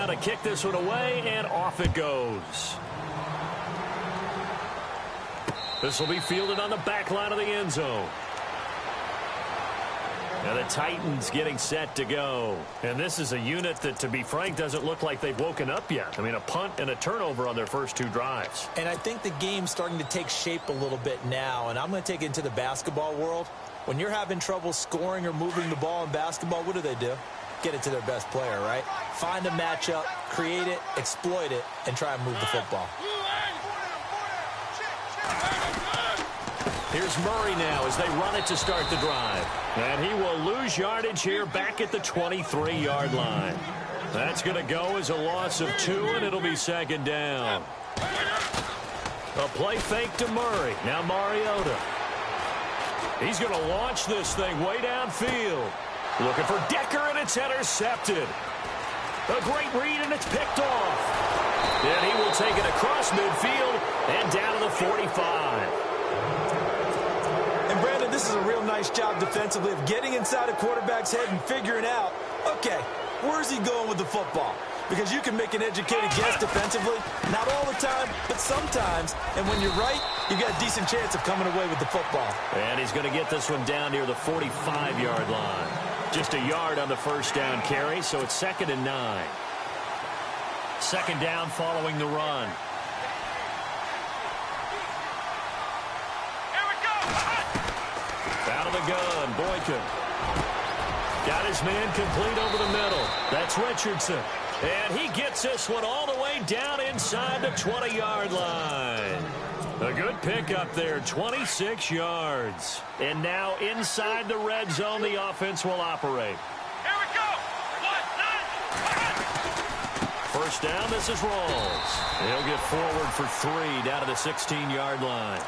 now to kick this one away, and off it goes. This will be fielded on the back line of the end zone. And the Titans getting set to go. And this is a unit that, to be frank, doesn't look like they've woken up yet. I mean, a punt and a turnover on their first two drives. And I think the game's starting to take shape a little bit now. And I'm going to take it into the basketball world. When you're having trouble scoring or moving the ball in basketball, what do? Get it to their best player, right? Find a matchup, create it, exploit it, and try and move the football. Here's Murray now as they run it to start the drive. And he will lose yardage here back at the 23-yard line. That's going to go as a loss of 2, and it'll be second down. A play fake to Murray. Now Mariota. He's going to launch this thing way downfield. Looking for Decker, and it's intercepted. A great read, and it's picked off. And he will take it across midfield and down to the 45. And Brandon, this is a real nice job defensively of getting inside a quarterback's head and figuring out, okay, where's he going with the football? Because you can make an educated guess defensively, not all the time, but sometimes. And when you're right, you've got a decent chance of coming away with the football. And he's going to get this one down near the 45-yard line. Just a yard on the first down carry, so it's 2nd and 9. Second down following the run. Out of the gun, Boykin. Got his man complete over the middle. That's Richardson. And he gets this one all the way down inside the 20-yard line. A good pickup there, 26 yards. And now inside the red zone, the offense will operate. Here we go. First down, this is Rawls. He'll get forward for 3 down to the 16-yard line.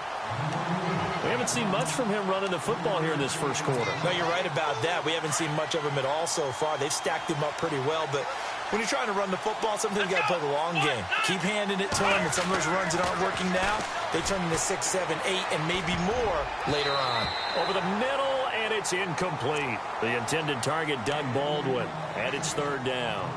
We haven't seen much from him running the football here in this first quarter. No, you're right about that. We haven't seen much of him at all so far. They've stacked him up pretty well, but when you're trying to run the football, sometimes you got to play the long game. Keep handing it to him, and some of those runs that aren't working now, they turn into 6, 7, 8, and maybe more later on. Over the middle, and it's incomplete. The intended target, Doug Baldwin, and it's 3rd down.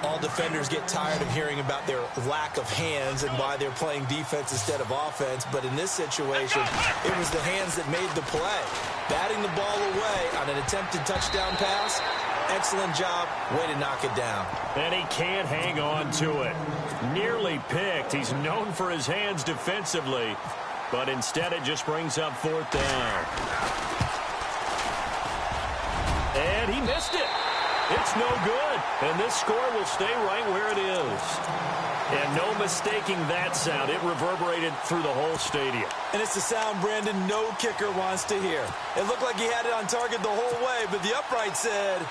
All defenders get tired of hearing about their lack of hands and why they're playing defense instead of offense. But in this situation, it was the hands that made the play. Batting the ball away on an attempted touchdown pass, excellent job. Way to knock it down. And he can't hang on to it. Nearly picked. He's known for his hands defensively, but instead it just brings up 4th down. And he missed it. It's no good, and this score will stay right where it is. And no mistaking that sound. It reverberated through the whole stadium. And it's the sound, Brandon, no kicker wants to hear. It looked like he had it on target the whole way, but the upright said,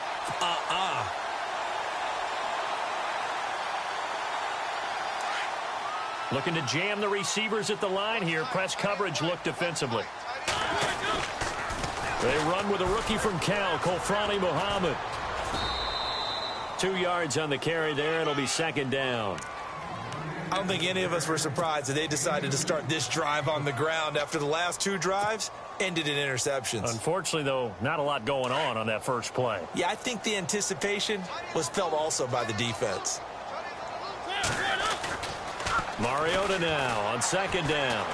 Looking to jam the receivers at the line here. Press coverage look defensively. They run with a rookie from Cal, Kolfrani Muhammad. 2 yards on the carry there. It'll be 2nd down. I don't think any of us were surprised that they decided to start this drive on the ground after the last 2 drives ended in interceptions. Unfortunately, though, not a lot going on that first play. Yeah, I think the anticipation was felt also by the defense. Mariota now on 2nd down.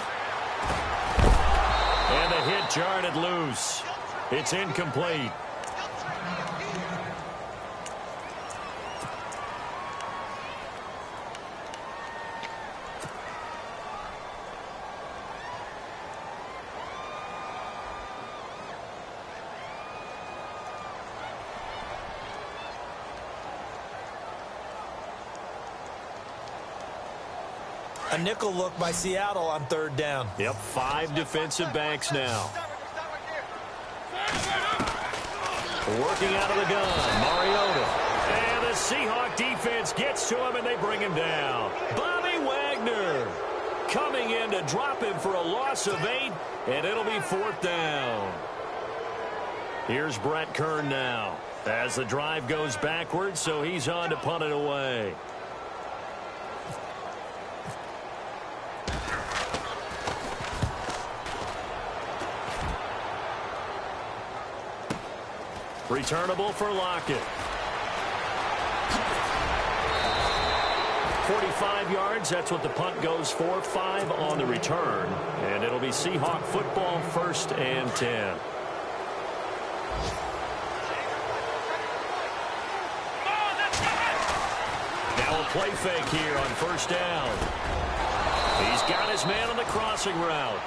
And the hit jarred it loose. It's incomplete. A nickel look by Seattle on 3rd down. Yep, 5 defensive backs now. Working out of the gun, Mariota. And the Seahawk defense gets to him, and they bring him down. Bobby Wagner coming in to drop him for a loss of 8, and it'll be 4th down. Here's Brett Kern now as the drive goes backwards, so he's on to punt it away. Returnable for Lockett. 45 yards, that's what the punt goes for. 5 on the return. And it'll be Seahawk football, 1st and 10. Now a play fake here on 1st down. He's got his man on the crossing route.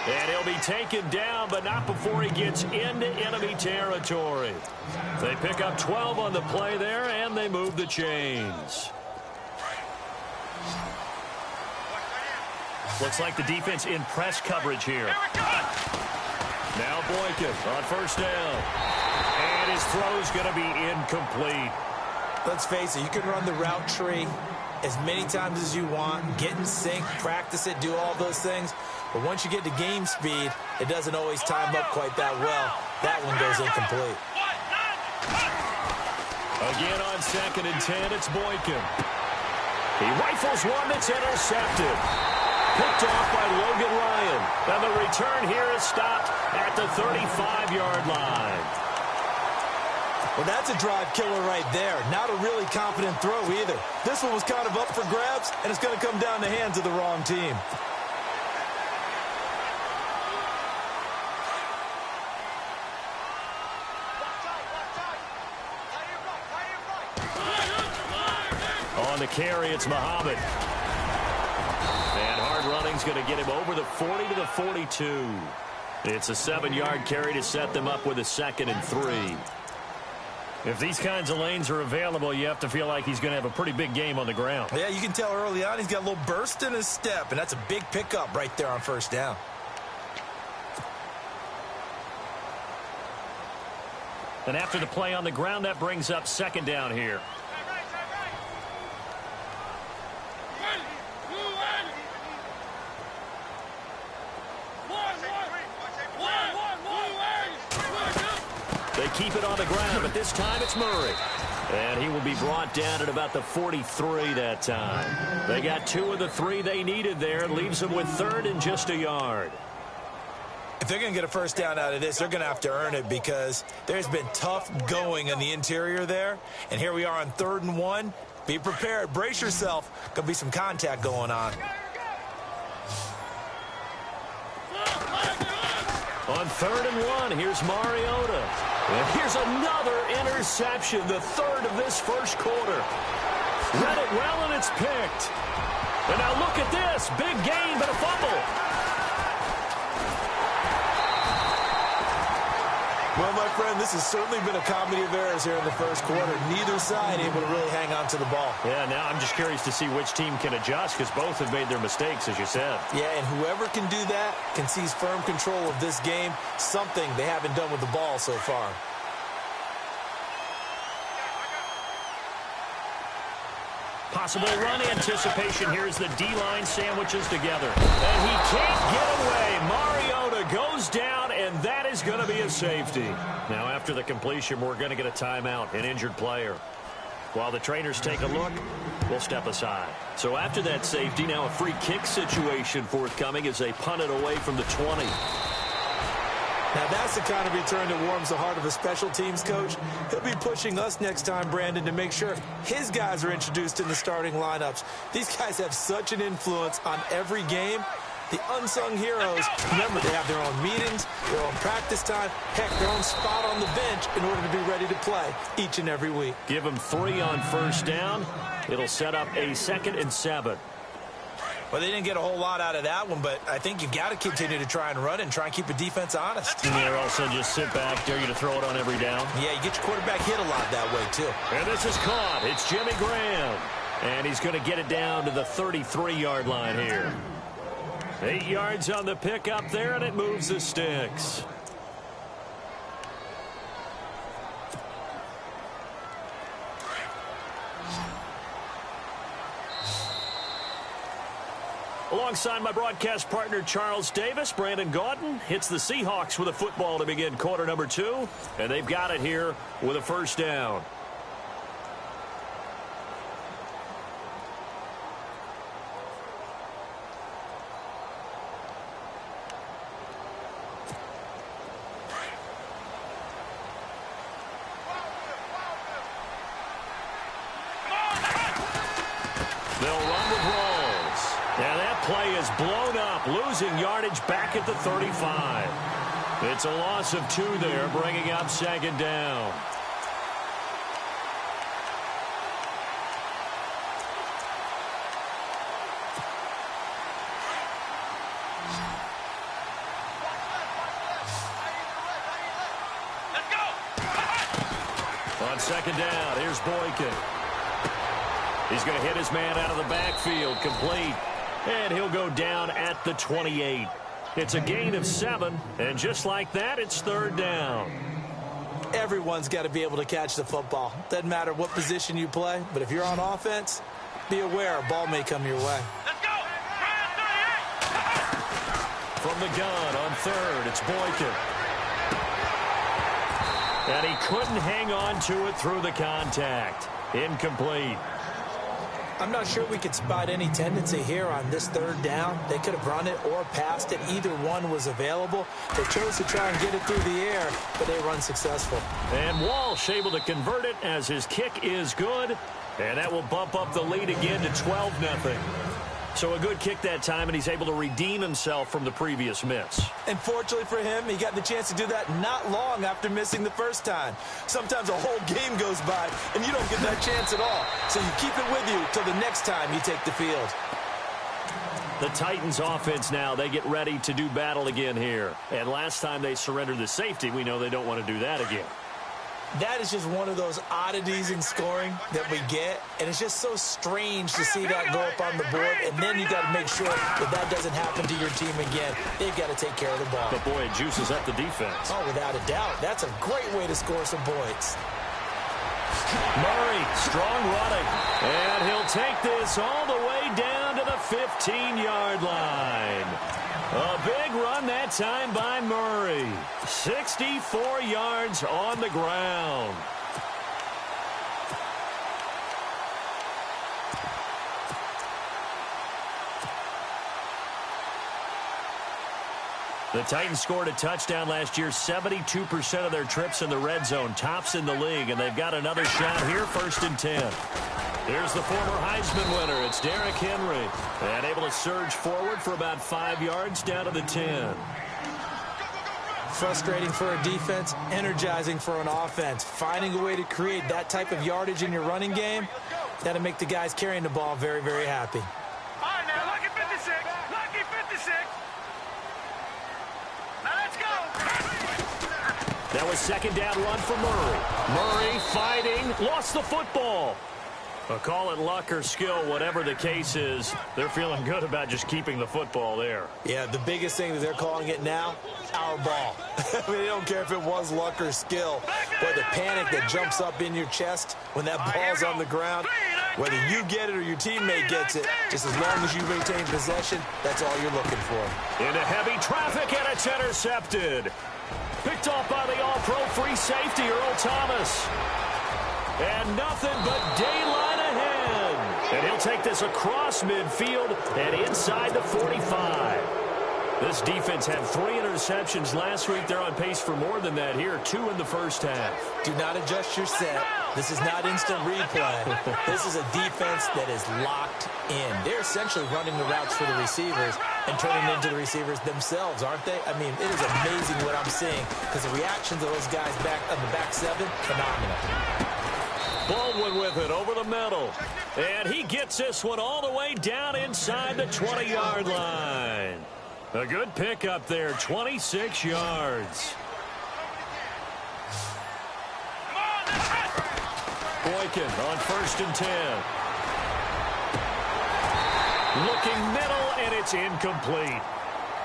And he'll be taken down, but not before he gets into enemy territory. They pick up 12 on the play there, and they move the chains. Looks like the defense in press coverage here. Now Boykin on 1st down. And his throw's going to be incomplete. Let's face it, you can run the route tree as many times as you want, get in sync, practice it, do all those things. But once you get to game speed, it doesn't always time up quite that well. That one goes incomplete. Again on 2nd and 10, it's Boykin. He rifles one that's intercepted. Picked off by Logan Ryan. And the return here is stopped at the 35-yard line. Well, that's a drive killer right there. Not a really confident throw either. This one was kind of up for grabs, and it's going to come down the hands of the wrong team. On the carry, it's Muhammad. And hard running's going to get him over the 40 to the 42. It's a 7-yard carry to set them up with a 2nd and 3. If these kinds of lanes are available, you have to feel like he's going to have a pretty big game on the ground. Yeah, you can tell early on he's got a little burst in his step, and that's a big pickup right there on 1st down. And after the play on the ground, that brings up 2nd down here. They keep it on the ground, but this time it's Murray. And he will be brought down at about the 43 that time. They got 2 of the 3 they needed there. Leaves them with 3rd and just a yard. If they're going to get a 1st down out of this, they're going to have to earn it because there's been tough going in the interior there. And here we are on 3rd and 1. Be prepared. Brace yourself. Going to be some contact going on. On 3rd and 1, here's Mariota. And here's another interception, the 3rd of this 1st quarter. Read it well, and it's picked. And now look at this. Big gain, but a fumble. Well, my friend, this has certainly been a comedy of errors here in the 1st quarter. Neither side able to really hang on to the ball. Yeah, now I'm just curious to see which team can adjust because both have made their mistakes, as you said. Yeah, and whoever can do that can seize firm control of this game, something they haven't done with the ball so far. Possible run anticipation. Here's the D-line sandwiches together. And he can't get away. Mariota goes down, and that is going to be a safety. Now, after the completion, we're going to get a timeout, an injured player. While the trainers take a look, we'll step aside. So after that safety, now a free kick situation forthcoming as they punt it away from the 20. Now, that's the kind of return that warms the heart of a special teams coach. He'll be pushing us next time, Brandon, to make sure his guys are introduced in the starting lineups. These guys have such an influence on every game. The unsung heroes, remember, they have their own meetings, their own practice time, heck, their own spot on the bench in order to be ready to play each and every week. Give them 3 on 1st down. It'll set up a 2nd and 7. Well, they didn't get a whole lot out of that one, but I think you've got to continue to try and run and try and keep the defense honest. And they're also just sit back, dare you to throw it on every down. Yeah, you get your quarterback hit a lot that way, too. And this is caught. It's Jimmy Graham. And he's going to get it down to the 33-yard line here. 8 yards on the pickup there, and it moves the sticks. Alongside my broadcast partner, Charles Davis, Brandon Gaudin hits the Seahawks with a football to begin quarter number 2. And they've got it here with a 1st down. They'll run with Rawls. And that play is blown up, losing yardage back at the 35. It's a loss of 2 there, bringing up second down. On second down, here's Boykin. He's going to hit his man out of the backfield, complete. And he'll go down at the 28. It's a gain of 7, and just like that, it's third down. Everyone's got to be able to catch the football. Doesn't matter what position you play, but if you're on offense, be aware a ball may come your way. Let's go! From the gun on third, it's Boykin. And he couldn't hang on to it through the contact. Incomplete. I'm not sure we could spot any tendency here on this third down. They could have run it or passed it. Either one was available. They chose to try and get it through the air, but they were unsuccessful. And Walsh able to convert it as his kick is good. And that will bump up the lead again to 12-0. So a good kick that time, and he's able to redeem himself from the previous miss. And fortunately for him, he got the chance to do that not long after missing the first time. Sometimes a whole game goes by, and you don't get that chance at all. So you keep it with you till the next time you take the field. The Titans offense now, they get ready to do battle again here. And last time they surrendered the safety, we know they don't want to do that again. That is just one of those oddities in scoring that we get, and it's just so strange to see that go up on the board, and then you got to make sure that that doesn't happen to your team again. They've got to take care of the ball. But, boy, it juices up the defense. Oh, without a doubt. That's a great way to score some points. Murray, strong running, and he'll take this all the way down to the 15-yard line. A big run that time by Murray. 64 yards on the ground. The Titans scored a touchdown last year, 72% of their trips in the red zone, tops in the league, and they've got another shot here, 1st and 10. Here's the former Heisman winner. It's Derrick Henry. And able to surge forward for about 5 yards down to the 10. Frustrating for a defense, energizing for an offense. Finding a way to create that type of yardage in your running game, that'll make the guys carrying the ball very, very happy. All right, now, lucky 56. Lucky 56. Now, let's go. That was second down run for Murray. Murray fighting, lost the football. Call it luck or skill, whatever the case is. They're feeling good about just keeping the football there. Yeah, the biggest thing that they're calling it now, our ball. I mean, they don't care if it was luck or skill, but the panic that jumps up in your chest when that ball's on the ground, whether you get it or your teammate gets it, just as long as you maintain possession, that's all you're looking for. Into heavy traffic, and it's intercepted. Picked off by the all-pro free safety, Earl Thomas. And nothing but daylight ahead. And he'll take this across midfield and inside the 45. This defense had 3 interceptions last week. They're on pace for more than that here, 2 in the first half. Do not adjust your set. This is not instant replay. This is a defense that is locked in. They're essentially running the routes for the receivers and turning into the receivers themselves, aren't they? I mean, it is amazing what I'm seeing because the reactions of those guys back on the back 7, phenomenal. Baldwin with it over the middle. And he gets this one all the way down inside the 20-yard line. A good pickup there, 26 yards. Boykin on 1st and 10. Looking middle, and it's incomplete.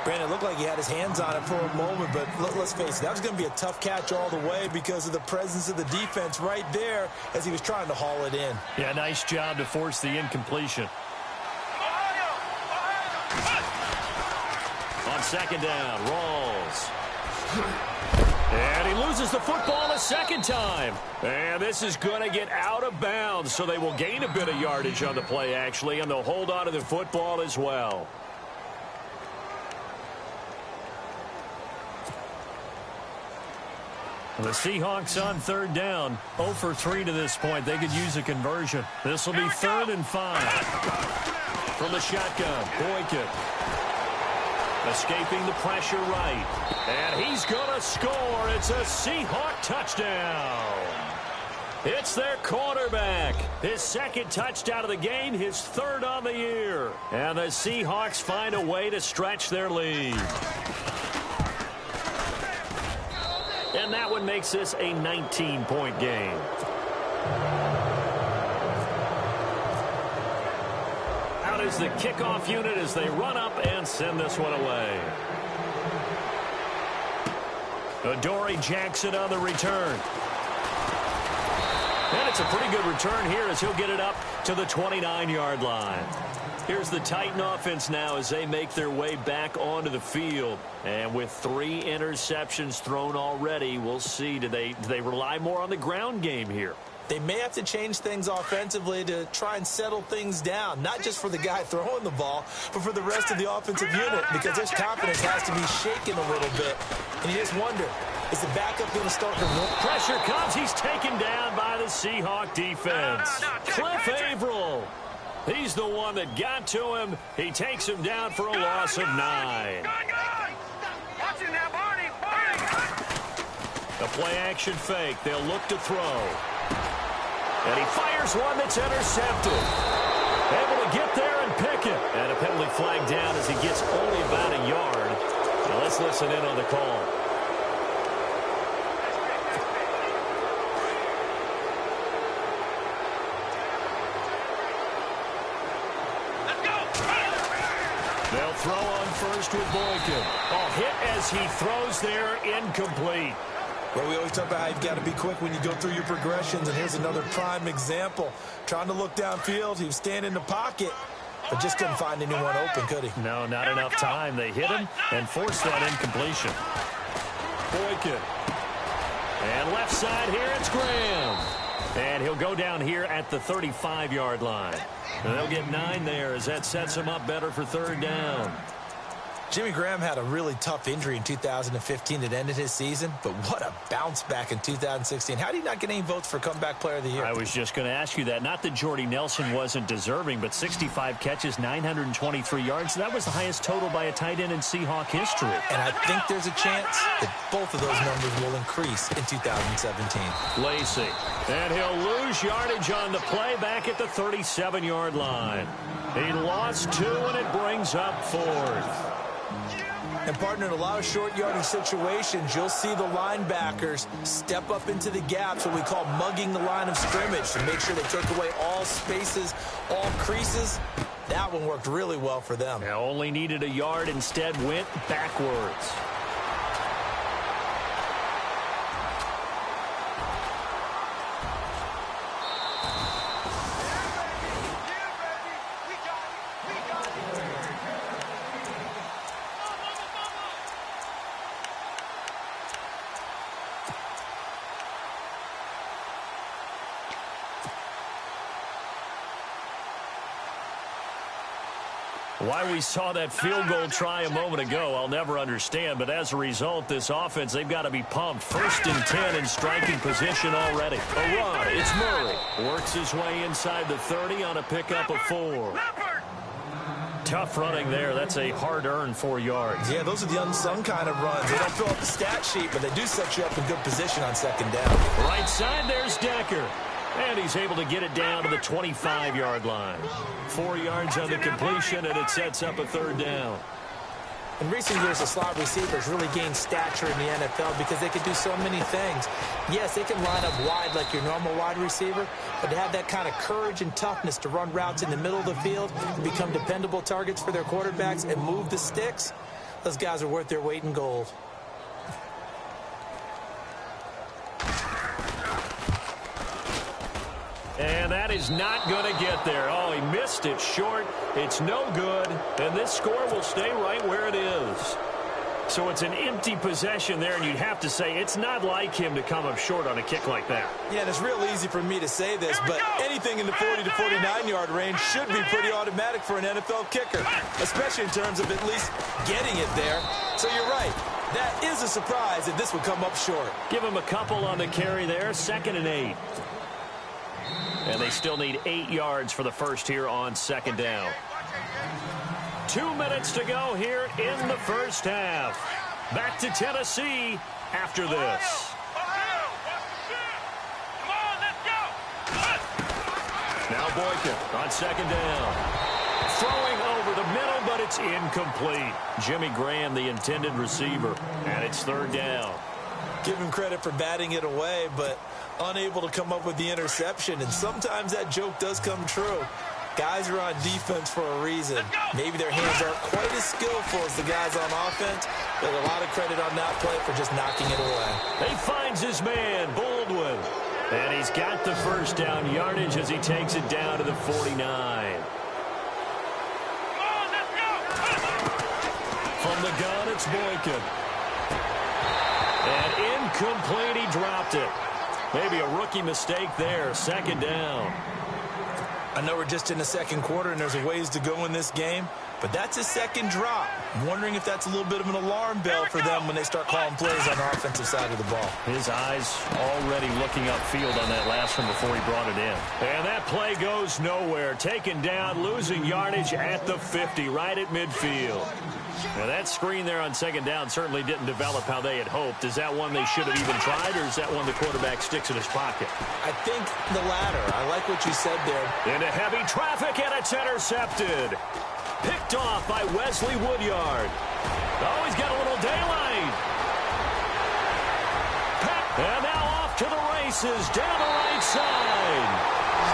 Brandon, it looked like he had his hands on it for a moment, but let's face it, that was going to be a tough catch all the way because of the presence of the defense right there as he was trying to haul it in. Yeah, nice job to force the incompletion. On second down, Rawls. And he loses the football a second time. And this is going to get out of bounds, so they will gain a bit of yardage on the play, actually, and they'll hold on to the football as well. The Seahawks on third down, 0 for 3 to this point. They could use a conversion. This will be 3rd and 5. From the shotgun, Boykin. Escaping the pressure right. And he's going to score. It's a Seahawk touchdown. It's their quarterback. His 2nd touchdown of the game, his 3rd on the year. And the Seahawks find a way to stretch their lead. And that one makes this a 19-point game. Out is the kickoff unit as they run up and send this one away. Adoree Jackson on the return. And it's a pretty good return here as he'll get it up to the 29-yard line. Here's the Titan offense now as they make their way back onto the field. And with 3 interceptions thrown already, we'll see. Do they rely more on the ground game here? They may have to change things offensively to try and settle things down, not just for the guy throwing the ball, but for the rest of the offensive unit, because their confidence has to be shaken a little bit. And you just wonder, is the backup going to start to run? Pressure comes. He's taken down by the Seahawk defense. Cliff Averill. He's the one that got to him. He takes him down for a loss of 9. Watch it now, Barney. The play-action fake. They'll look to throw. And he fires one that's intercepted. Able to get there and pick it. And a penalty flag down as he gets only about a yard. Now let's listen in on the call. They'll throw on first with Boykin. A hit as he throws there, incomplete. Well, we always talk about how you've got to be quick when you go through your progressions, and here's another prime example. Trying to look downfield, he was standing in the pocket, but just couldn't find anyone open, could he? No, not enough time. They hit him and forced that incompletion. Boykin. And left side here, it's Graham. And he'll go down here at the 35-yard line. And they'll get 9 there as that sets him up better for 3rd down. Jimmy Graham had a really tough injury in 2015 that ended his season, but what a bounce back in 2016. How did he not get any votes for Comeback Player of the Year? I was just going to ask you that. Not that Jordy Nelson wasn't deserving, but 65 catches, 923 yards. That was the highest total by a tight end in Seahawk history. And I think there's a chance that both of those numbers will increase in 2017. Lacey. And he'll lose yardage on the play back at the 37-yard line. He lost 2, and it brings up 4th. And, partner, in a lot of short yardage situations, you'll see the linebackers step up into the gaps, what we call mugging the line of scrimmage, to make sure they take away all spaces, all creases. That one worked really well for them. They only needed a yard, instead went backwards. Why we saw that field goal try a moment ago, I'll never understand. But as a result, this offense, they've got to be pumped. 1st and 10 in striking position already. A run. It's Murray. Works his way inside the 30 on a pickup of 4. Tough running there. That's a hard-earned 4 yards. Yeah, those are the unsung kind of runs. They don't fill up the stat sheet, but they do set you up in good position on 2nd down. Right side, there's Decker. And he's able to get it down to the 25-yard line. 4 yards on the completion, and it sets up a 3rd down. In recent years, the slot receivers really gained stature in the NFL because they can do so many things. Yes, they can line up wide like your normal wide receiver, but to have that kind of courage and toughness to run routes in the middle of the field and become dependable targets for their quarterbacks and move the sticks, those guys are worth their weight in gold. And that is not going to get there. Oh, he missed it short. It's no good. And this score will stay right where it is. So it's an empty possession there, and you'd have to say it's not like him to come up short on a kick like that. Yeah, and it's real easy for me to say this, but anything in the 40 to 49-yard range should be pretty automatic for an NFL kicker, especially in terms of at least getting it there. So you're right. That is a surprise if this would come up short. Give him a couple on the carry there, 2nd and 8. And they still need 8 yards for the first here on 2nd down. 2 minutes to go here in the first half. Back to Tennessee after this. Now Boykin on 2nd down. Throwing over the middle, but it's incomplete. Jimmy Graham, the intended receiver, and it's 3rd down. Give him credit for batting it away, but unable to come up with the interception, and sometimes that joke does come true. Guys are on defense for a reason. Maybe their hands aren't quite as skillful as the guys on offense, but a lot of credit on that play for just knocking it away. He finds his man, Baldwin. And he's got the first down yardage as he takes it down to the 49. From the gun, it's Boykin. And incomplete, he dropped it. Maybe a rookie mistake there, 2nd down. I know we're just in the 2nd quarter and there's a ways to go in this game, but that's a 2nd drop. I'm wondering if that's a little bit of an alarm bell for them when they start calling plays on the offensive side of the ball. His eyes already looking upfield on that last one before he brought it in. And that play goes nowhere. Taken down, losing yardage at the 50, right at midfield. Now that screen there on 2nd down certainly didn't develop how they had hoped. Is that one they should have even tried, or is that one the quarterback sticks in his pocket? I think the latter. I like what you said there. Into heavy traffic, and it's intercepted. Picked off by Wesley Woodyard. Oh, he's got a little daylight. And now off to the races, down the right side.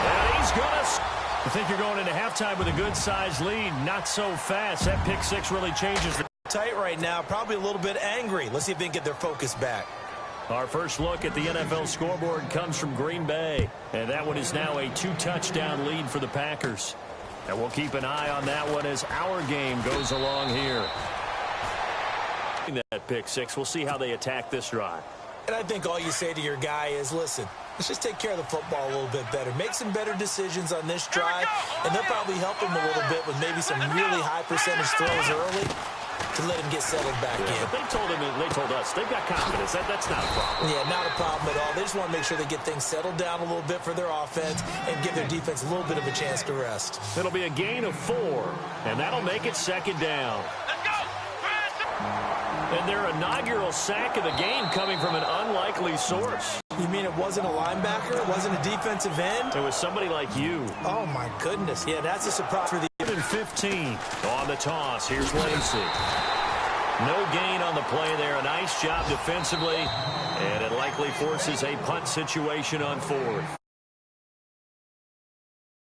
And he's going to... I think you're going into halftime with a good-sized lead. Not so fast. That pick 6 really changes the... Tight right now, probably a little bit angry. Let's see if they can get their focus back. Our first look at the NFL scoreboard comes from Green Bay. And that one is now a 2-touchdown lead for the Packers. And we'll keep an eye on that one as our game goes along here. That pick 6, we'll see how they attack this drive. And I think all you say to your guy is, listen, let's just take care of the football a little bit better. Make some better decisions on this drive, and they'll probably help him a little bit with maybe some really high percentage throws early to let him get settled back in. But they told us they've got confidence. That's not a problem. Yeah, not a problem at all. They just want to make sure they get things settled down a little bit for their offense and give their defense a little bit of a chance to rest. It'll be a gain of 4, and that'll make it 2nd down. And their inaugural sack of the game coming from an unlikely source. You mean it wasn't a linebacker? It wasn't a defensive end? It was somebody like you. Oh, my goodness. Yeah, that's a surprise for the... 15 on the toss. Here's Lacey. No gain on the play there. A nice job defensively. And it likely forces a punt situation on 4th.